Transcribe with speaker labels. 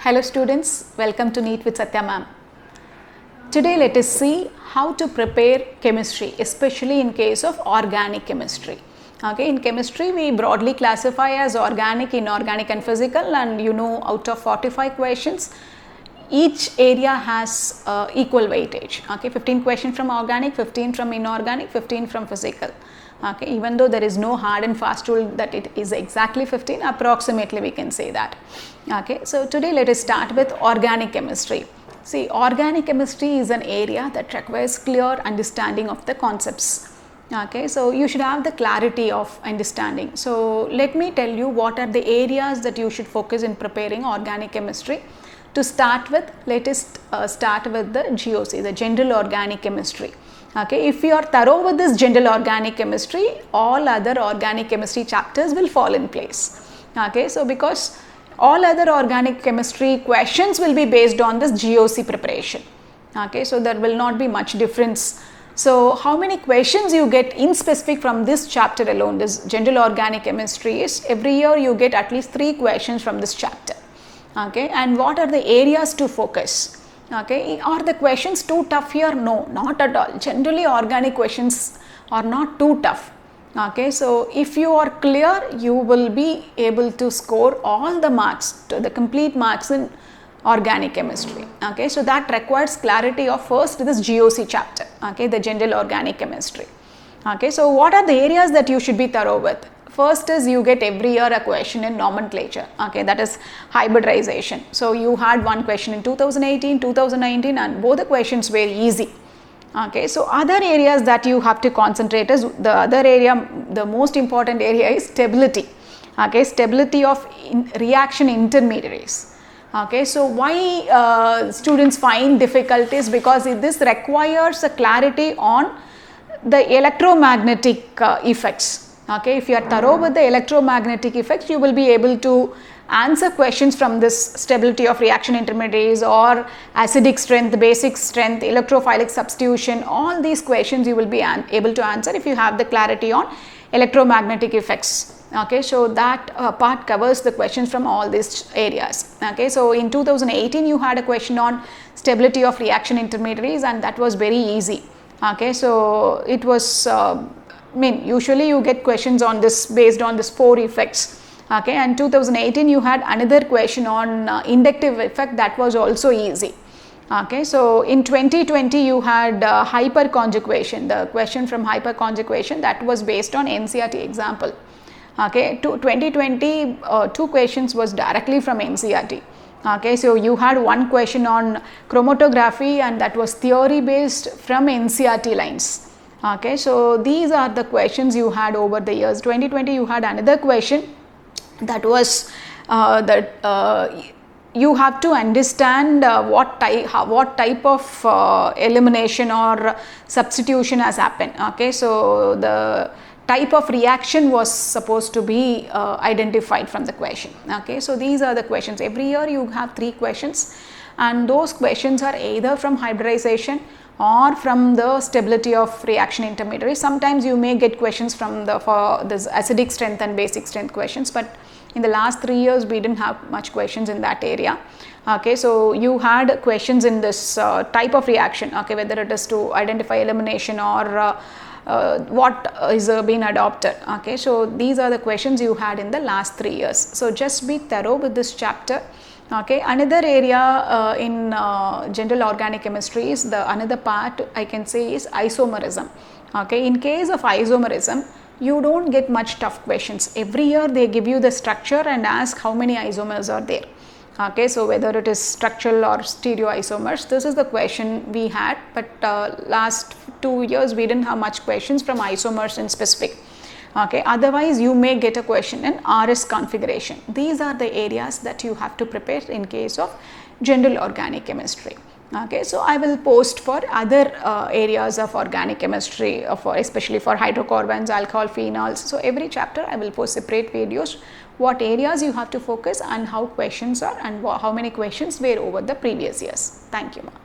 Speaker 1: Hello students, welcome to NEET with Satya ma'am. Today let us see how to prepare chemistry, especially in case of organic chemistry. Okay, in chemistry we broadly classify as organic, inorganic and physical, and out of 45 questions, each area has equal weightage. Okay, 15 questions from organic, 15 from inorganic, 15 from physical. Okay, even though there is no hard and fast rule that it is exactly 15, approximately we can say that. Okay, so today let us start with organic chemistry. See, organic chemistry is an area that requires clear understanding of the concepts. Okay, so you should have the clarity of understanding. So let me tell you what are the areas that you should focus in preparing organic chemistry. To start with, let us start with the GOC, the general organic chemistry. Okay, if you are thorough with this general organic chemistry, all other organic chemistry chapters will fall in place. Okay, so because all other organic chemistry questions will be based on this GOC preparation. Okay, so there will not be much difference. So how many questions you get in specific from this chapter alone, this general organic chemistry, is every year you get at least 3 questions from this chapter. Okay, and what are the areas to focus? Okay, are the questions too tough here? No, not at all. Generally organic questions are not too tough. Okay, so if you are clear, you will be able to score all the marks, the complete marks in organic chemistry. Okay, so that requires clarity of first this GOC chapter, okay, the general organic chemistry. Okay, so what are the areas that you should be thorough with? First is you get every year a question in nomenclature, okay, that is hybridization. So you had one question in 2018, 2019 and both the questions were easy. Okay, so other areas that you have to concentrate is the other area, the most important area is stability. Okay, stability of reaction intermediaries. Okay, so why students find difficulties? Because this requires a clarity on the electromagnetic effects. Okay, if you are thorough with the electromagnetic effects, you will be able to answer questions from this stability of reaction intermediaries or acidic strength, basic strength, electrophilic substitution. All these questions you will be able to answer if you have the clarity on electromagnetic effects. Okay, so that part covers the questions from all these areas. Okay, so in 2018 you had a question on stability of reaction intermediaries and that was very easy. Okay, so it was usually you get questions on this based on this 4 effects. Okay, and 2018 you had another question on inductive effect that was also easy. Okay, so in 2020 you had hyperconjugation, the question from hyperconjugation that was based on NCERT example. Okay, to 2020 2 questions was directly from NCERT. Okay, so you had one question on chromatography and that was theory based from NCERT lines. Okay, so these are the questions you had over the years. 2020 you had another question that was you have to understand what type of elimination or substitution has happened. Okay, so the type of reaction was supposed to be identified from the question. Okay, so these are the questions. Every year you have 3 questions and those questions are either from hybridization or from the stability of reaction intermediary. Sometimes you may get questions from this acidic strength and basic strength questions, but in the last 3 years we didn't have much questions in that area. Okay, so you had questions in this type of reaction, okay, whether it is to identify elimination or what is being adopted. Okay, so these are the questions you had in the last 3 years. So just be thorough with this chapter. Okay, another area in general organic chemistry is another part I can say is isomerism. Okay, in case of isomerism, you don't get much tough questions. Every year they give you the structure and ask how many isomers are there. Okay, so whether it is structural or stereoisomers, this is the question we had, but last 2 years we didn't have much questions from isomers in specific. Okay, otherwise you may get a question in RS configuration. These are the areas that you have to prepare in case of general organic chemistry. Okay, so I will post for other areas of organic chemistry, especially for hydrocarbons, alcohol, phenols. So every chapter I will post separate videos, what areas you have to focus and how questions are and how many questions were over the previous years. Thank you, ma'am.